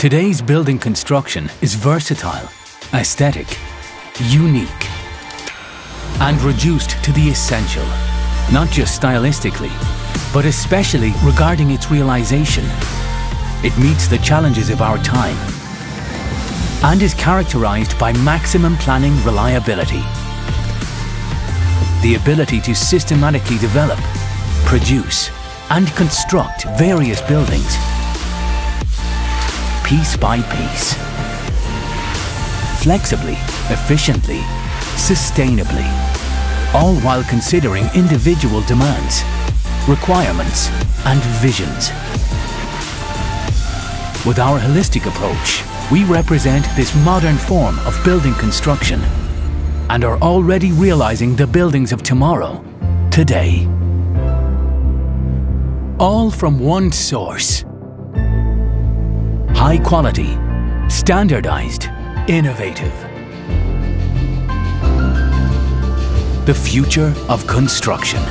Today's building construction is versatile, aesthetic, unique, and reduced to the essential, not just stylistically, but especially regarding its realization. It meets the challenges of our time and is characterized by maximum planning reliability. The ability to systematically develop, produce, and construct various buildings, piece by piece, flexibly, efficiently, sustainably, all while considering individual demands, requirements, and visions. With our holistic approach, we represent this modern form of building construction and are already realizing the buildings of tomorrow, today. All from one source. High quality, standardized, innovative. The future of construction.